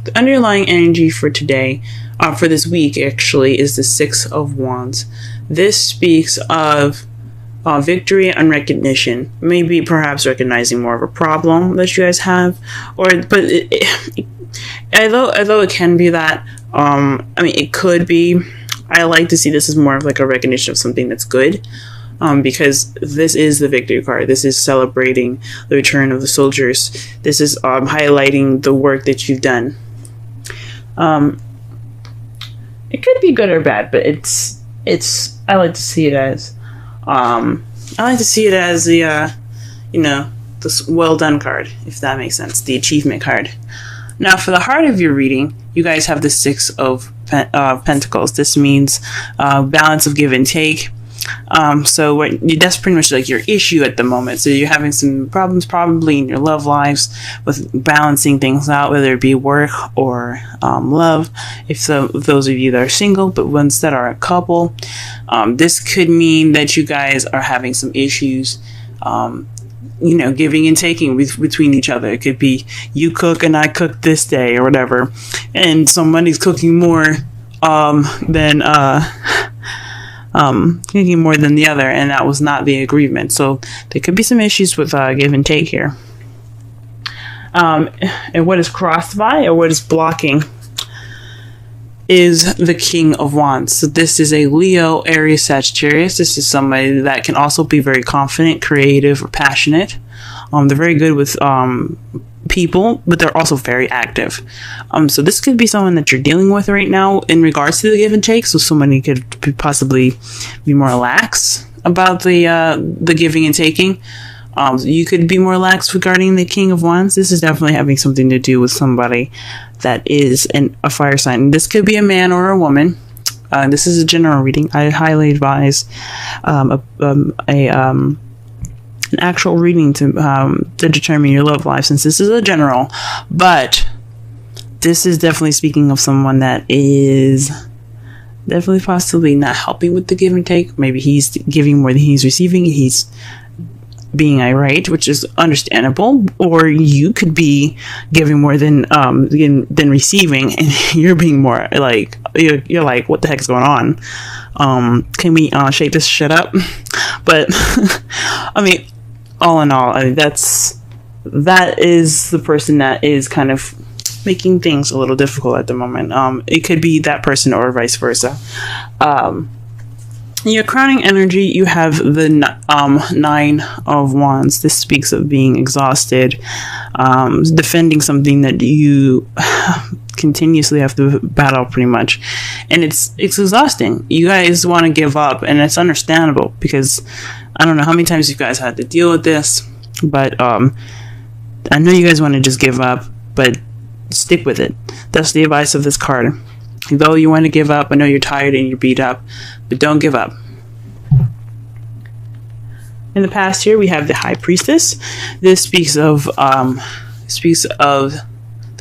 the underlying energy for today, for this week actually, is the Six of Wands. This speaks of victory and recognition. Maybe perhaps recognizing more of a problem that you guys have, although it can be that, it could be. I like to see this as more of like a recognition of something that's good. Because this is the victory card. This is celebrating the return of the soldiers. This is highlighting the work that you've done. It could be good or bad, but it's. I like to see it as. The this well done card, if that makes sense. The achievement card. Now, for the heart of your reading, you guys have the Six of Pentacles. This means balance of give and take. So that's pretty much like your issue at the moment. So you're having some problems probably in your love lives with balancing things out, whether it be work or love. If those of you that are single, but ones that are a couple, this could mean that you guys are having some issues, giving and taking between each other. It could be you cook and I cook this day or whatever, and somebody's cooking more thinking more than the other, and that was not the agreement. So there could be some issues with give and take here. And what is crossed by, or what is blocking, is the King of Wands. So this is a Leo, Aries, Sagittarius. This is somebody that can also be very confident, creative, or passionate. They're very good with people, but they're also very active. So this could be someone that you're dealing with right now in regards to the give and take. So somebody could possibly be more lax about the giving and taking. You could be more lax regarding the King of Wands. This is definitely having something to do with somebody that is a fire sign. This could be a man or a woman. This is a general reading. I highly advise an actual reading to determine your love life, since this is a general. But this is definitely speaking of someone that is definitely possibly not helping with the give and take. Maybe he's giving more than he's receiving. He's being irate, which is understandable. Or you could be giving more than receiving, and you're being more like you're like, what the heck is going on? Can we shake this shit up? But all in all, that is the person that is kind of making things a little difficult at the moment. It could be that person or vice versa. In your crowning energy, you have the Nine of Wands. This speaks of being exhausted, defending something that you continuously have to battle pretty much, and it's exhausting. You guys want to give up, and it's understandable, because I don't know how many times you guys had to deal with this, but I know you guys want to just give up, but stick with it. That's the advice of this card. Though you want to give up, I know you're tired and you're beat up, but don't give up. In the past here, we have the High Priestess. This speaks of the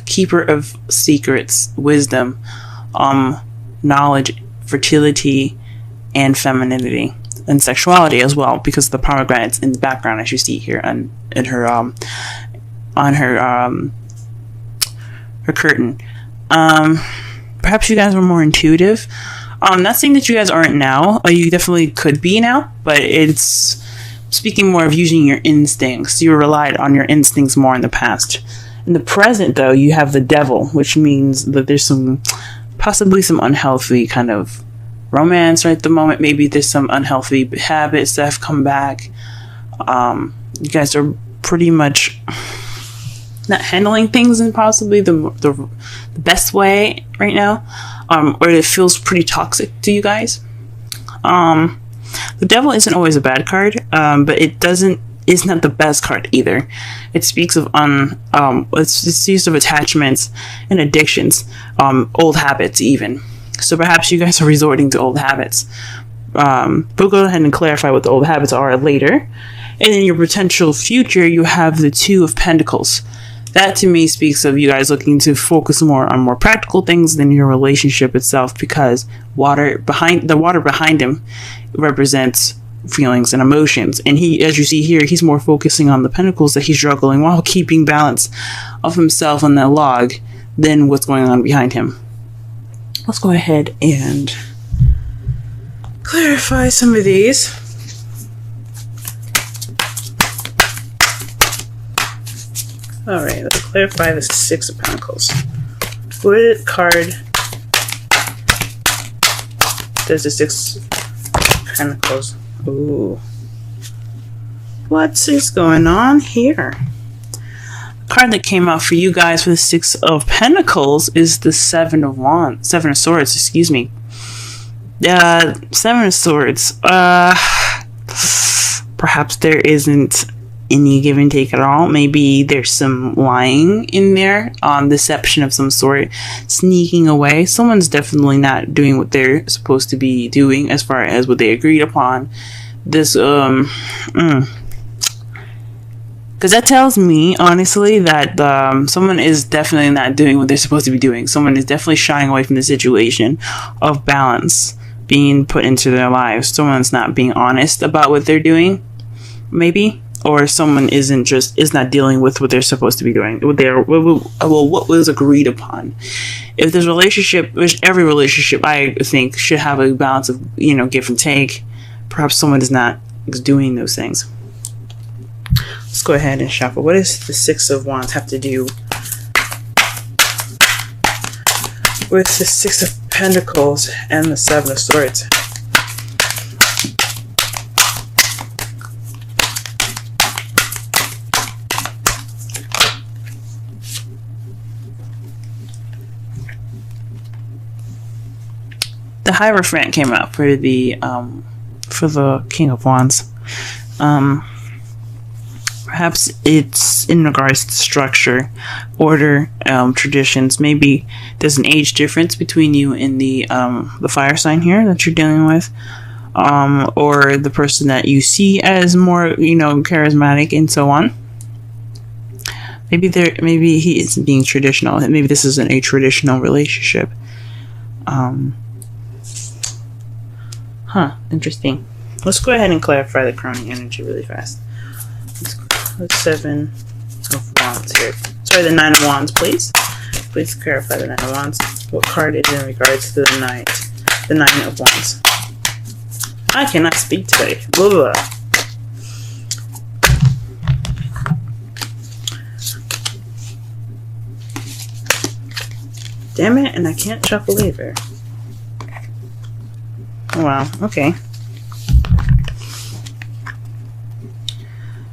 keeper of secrets, wisdom, knowledge, fertility, and femininity, and sexuality as well, because of the pomegranates in the background, as you see here on her curtain. Perhaps you guys were more intuitive. Not saying that you guys aren't now. You definitely could be now, but it's speaking more of using your instincts. You relied on your instincts more in the past. In the present, though, you have the Devil, which means that there's possibly some unhealthy kind of romance right at the moment. Maybe there's some unhealthy habits that have come back. You guys are pretty much not handling things in possibly the best way right now, or it feels pretty toxic to you guys. The Devil isn't always a bad card, but it's not the best card either. It speaks of it's used of attachments and addictions, old habits even. So perhaps you guys are resorting to old habits. We'll go ahead and clarify what the old habits are later. And in your potential future, you have the Two of Pentacles. That to me speaks of you guys looking to focus more on more practical things than your relationship itself, because the water behind him represents feelings and emotions, and he, as you see here, he's more focusing on the pentacles that he's juggling while keeping balance of himself on that log than what's going on behind him. Let's go ahead and clarify some of these. Alright, let's clarify the Six of Pentacles. What card does the Six of Pentacles? Ooh. What is going on here? The card that came out for you guys for the Six of Pentacles is the Seven of Swords, excuse me. Seven of Swords. Perhaps there isn't any give and take at all. Maybe there's some lying in there, deception of some sort, sneaking away. Someone's definitely not doing what they're supposed to be doing as far as what they agreed upon. This, because that tells me, honestly, that someone is definitely not doing what they're supposed to be doing. Someone is definitely shying away from the situation of balance being put into their lives. Someone's not being honest about what they're doing, maybe. Or someone is not dealing with what they're supposed to be doing. What was agreed upon. If this relationship, which every relationship I think should have a balance of, give and take, perhaps someone is not doing those things. Let's go ahead and shuffle. What does the Six of Wands have to do with the Six of Pentacles and the Seven of Swords? The Hierophant came out for the King of Wands. Perhaps it's in regards to structure, order, traditions. Maybe there's an age difference between you and the fire sign here that you're dealing with, or the person that you see as more charismatic and so on. Maybe he isn't being traditional. Maybe this isn't a traditional relationship. Interesting. Let's go ahead and clarify the crowning energy really fast. The Seven of Wands here. Sorry, the Nine of Wands, please. Please clarify the Nine of Wands. What card is in regards to the Nine of Wands? I cannot speak today. Blah, blah, blah. Damn it, and I can't shuffle either. Oh, wow, okay.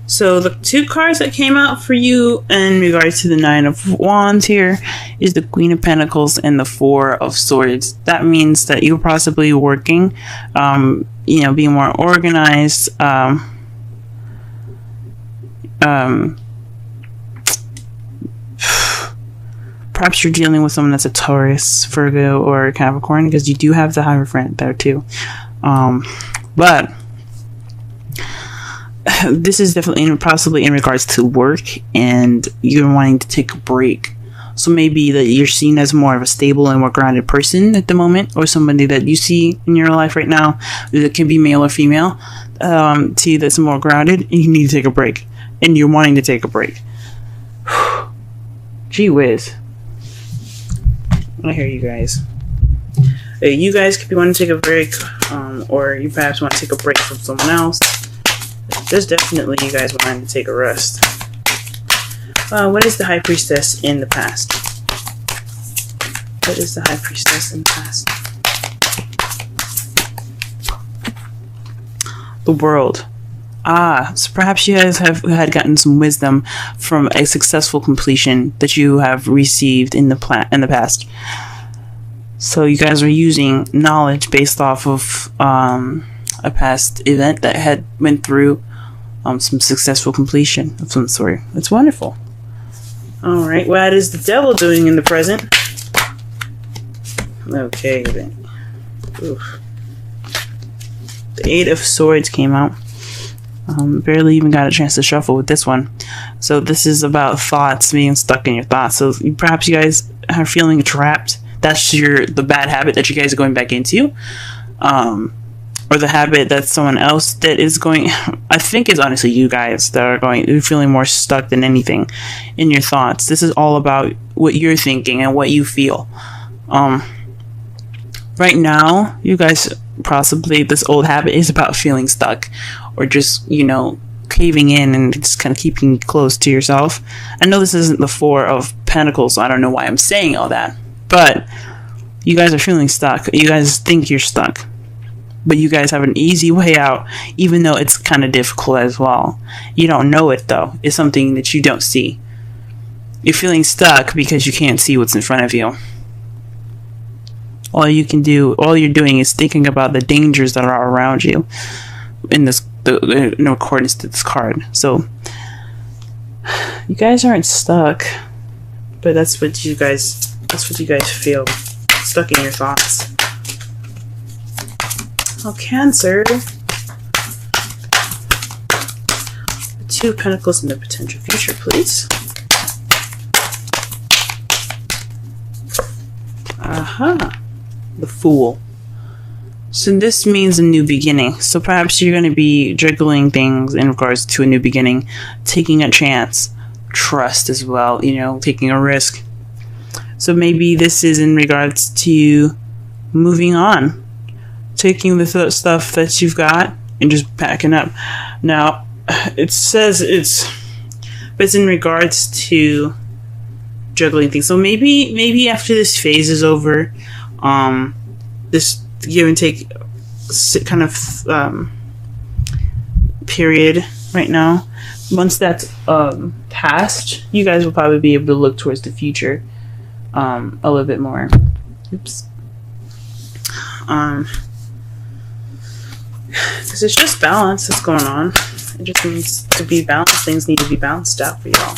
So the two cards that came out for you in regards to the Nine of Wands here is the Queen of Pentacles and the Four of Swords. That means that you're possibly working, being more organized, perhaps you're dealing with someone that's a Taurus, Virgo, or Capricorn, because you do have the Hierophant there too. But this is definitely possibly in regards to work, and you're wanting to take a break. So maybe that you're seen as more of a stable and more grounded person at the moment, or somebody that you see in your life right now that can be male or female, to you that's more grounded, and you need to take a break, and you're wanting to take a break. Gee whiz. I hear you guys. You guys could be wanting to take a break, or you perhaps want to take a break from someone else. There's definitely you guys wanting to take a rest. What is the High Priestess in the past? What is the High Priestess in the past? The World. So perhaps you guys had gotten some wisdom from a successful completion that you have received in the past. So you guys are using knowledge based off of a past event that had went through some successful completion of some sort. It's wonderful. All right, what is the Devil doing in the present? Okay, then. Oof. The Eight of Swords came out. Barely even got a chance to shuffle with this one. So this is about thoughts, being stuck in your thoughts. So perhaps you guys are feeling trapped. That's the bad habit that you guys are going back into. Or the habit that someone else that is going, I think it's honestly you guys that are feeling more stuck than anything in your thoughts. This is all about what you're thinking and what you feel. Right now, you guys, possibly this old habit is about feeling stuck, or just, caving in and just kind of keeping close to yourself. I know this isn't the Four of Pentacles, so I don't know why I'm saying all that, but you guys are feeling stuck. You guys think you're stuck, but you guys have an easy way out, even though it's kind of difficult as well. You don't know it, though. It's something that you don't see. You're feeling stuck because you can't see what's in front of you. All you're doing is thinking about the dangers that are around you in accordance to this card. So you guys aren't stuck, but that's what you guys feel, stuck in your thoughts. Oh, Cancer. The Two of Pentacles in the potential future, please. The Fool. So this means a new beginning. So perhaps you're going to be juggling things in regards to a new beginning, taking a chance, trust as well, taking a risk. So maybe this is in regards to moving on, taking the stuff that you've got and just packing up. Now, it says it's in regards to juggling things. So maybe after this phase is over, this give and take kind of period right now, once that's passed, you guys will probably be able to look towards the future a little bit more. Oops. Because it's just balance that's going on. It just needs to be balanced. Things need to be balanced out for y'all.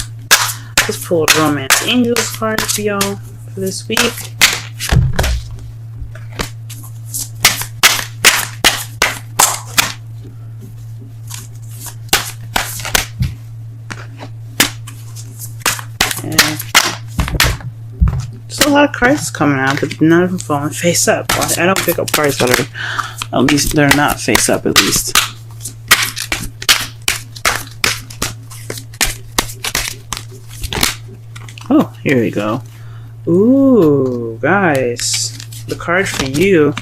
Let's pull a Romance Angels card for y'all for this week. There's a lot of cards coming out, but none of them falling face up. I don't pick up cards that are, at least they're not face up, at least. Oh, here we go. Ooh, guys. The card for you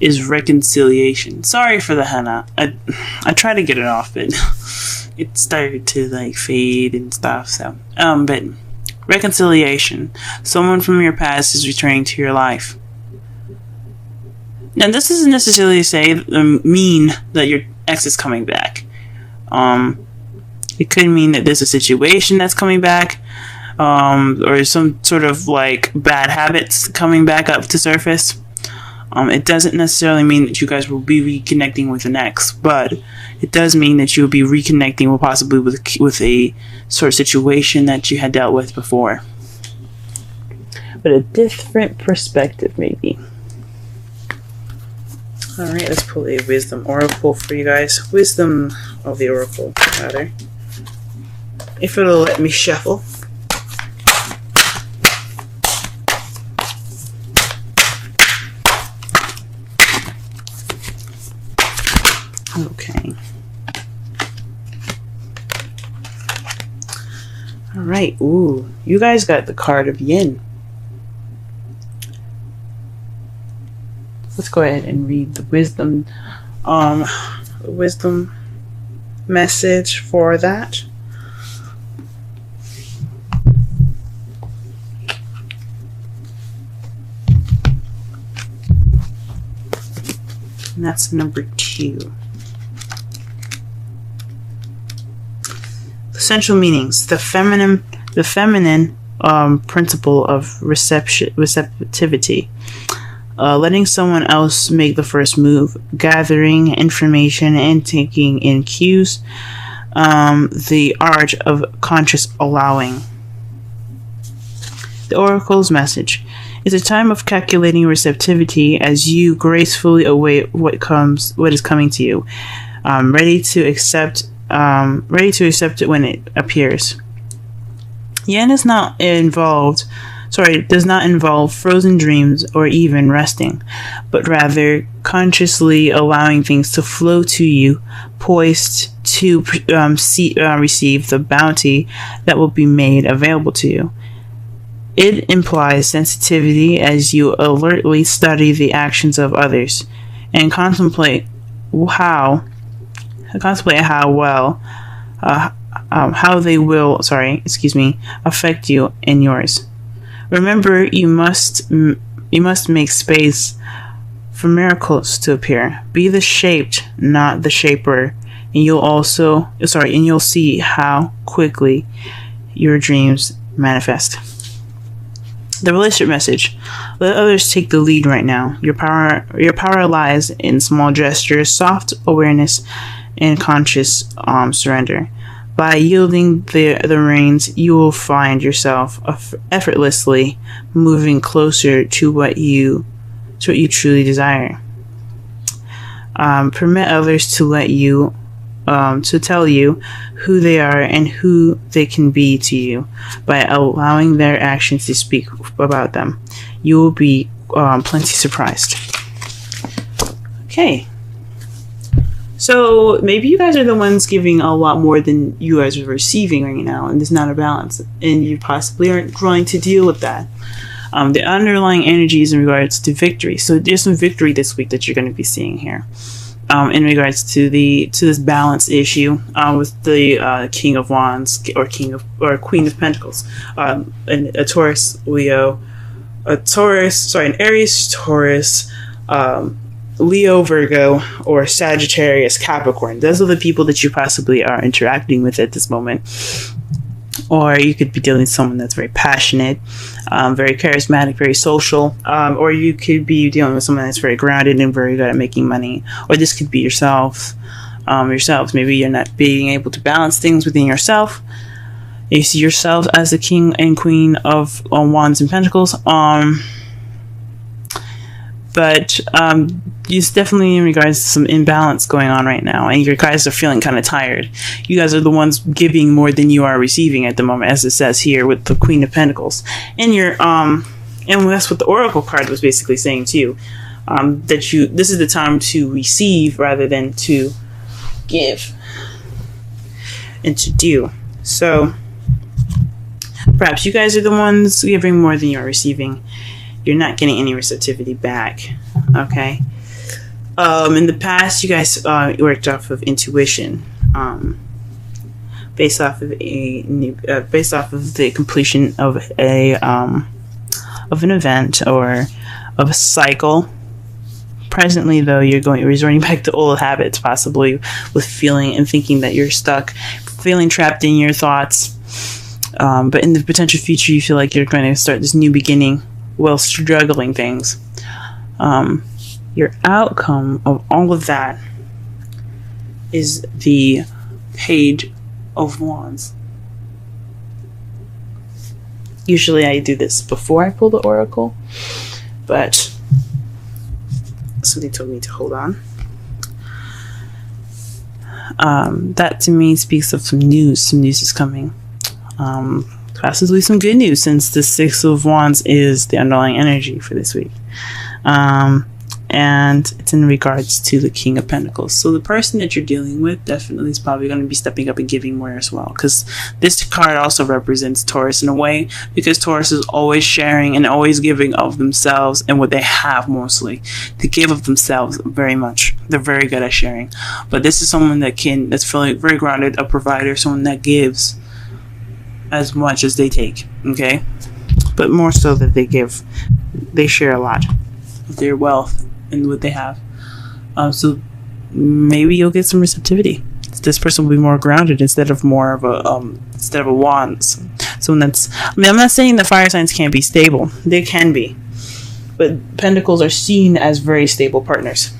is Reconciliation. Sorry for the henna. I tried to get it off, but it started to fade and stuff. So, but Reconciliation. Someone from your past is returning to your life. Now, this doesn't necessarily mean that your ex is coming back. It could mean that there's a situation that's coming back, or some sort of bad habits coming back up to surface. It doesn't necessarily mean that you guys will be reconnecting with an ex, but it does mean that you'll be reconnecting possibly with a sort of situation that you had dealt with before, but a different perspective maybe. Alright, let's pull a Wisdom Oracle for you guys. Wisdom of the Oracle, rather. If it'll let me shuffle. Okay. Alright, ooh. You guys got the card of Yin. Let's go ahead and read the wisdom message for that. And that's number 2. Essential meanings: the feminine principle of receptivity, letting someone else make the first move, gathering information and taking in cues, the art of conscious allowing. The Oracle's message: it's a time of calculating receptivity as you gracefully await what is coming to you, ready to accept it when it appears. Yin does not involve frozen dreams or even resting, but rather consciously allowing things to flow to you, poised to receive the bounty that will be made available to you. It implies sensitivity as you alertly study the actions of others and how they will affect you and yours. Remember, you must make space for miracles to appear. Be the shaped, not the shaper, and you'll see how quickly your dreams manifest. The relationship message: let others take the lead right now. Your power lies in small gestures, soft awareness, and conscious surrender. By yielding the reins, you will find yourself effortlessly moving closer to what you truly desire. Permit others to tell you who they are and who they can be to you by allowing their actions to speak about them. You will be plenty surprised. Okay. So maybe you guys are the ones giving a lot more than you guys are receiving right now, and there's not a balance, and you possibly aren't trying to deal with that. The underlying energies in regards to victory. So there's some victory this week that you're going to be seeing here. In regards to this balance issue with the King of Wands or Queen of Pentacles, and a Taurus, Leo, an Aries, Taurus, Leo, Virgo, or Sagittarius, Capricorn. Those are the people that you possibly are interacting with at this moment. Or you could be dealing with someone that's very passionate, very charismatic, very social. Or you could be dealing with someone that's very grounded and very good at making money. Or this could be yourselves. Maybe you're not being able to balance things within yourself. You see yourself as the King and Queen of Wands and Pentacles. But it's definitely in regards to some imbalance going on right now, and you guys are feeling kind of tired. You guys are the ones giving more than you are receiving at the moment, as it says here with the Queen of Pentacles. And and that's what the Oracle card was basically saying to you, that this is the time to receive rather than to give and to do. So perhaps you guys are the ones giving more than you are receiving. You're not getting any receptivity back. Okay. In the past, you guys worked off of intuition, based off of the completion of an event or of a cycle. Presently, though, you're resorting back to old habits, possibly with feeling and thinking that you're stuck, feeling trapped in your thoughts. But in the potential future, you feel like you're going to start this new beginning while struggling things. Your outcome of all of that is the Page of Wands. Usually I do this before I pull the Oracle, but somebody told me to hold on. That to me speaks of some news. Some news is coming. Possibly some good news, since the Six of Wands is the underlying energy for this week. And it's in regards to the King of Pentacles. So the person that you're dealing with definitely is probably going to be stepping up and giving more as well, because this card also represents Taurus in a way, because Taurus is always sharing and always giving of themselves and what they have. Mostly they give of themselves very much. They're very good at sharing. But this is someone that's feeling very grounded, a provider, someone that gives as much as they take. Okay, but more so that they share a lot of their wealth and what they have. So maybe you'll get some receptivity. This person will be more grounded instead of a wands. Someone that's, I'm not saying that fire signs can't be stable. They can be, but pentacles are seen as very stable partners.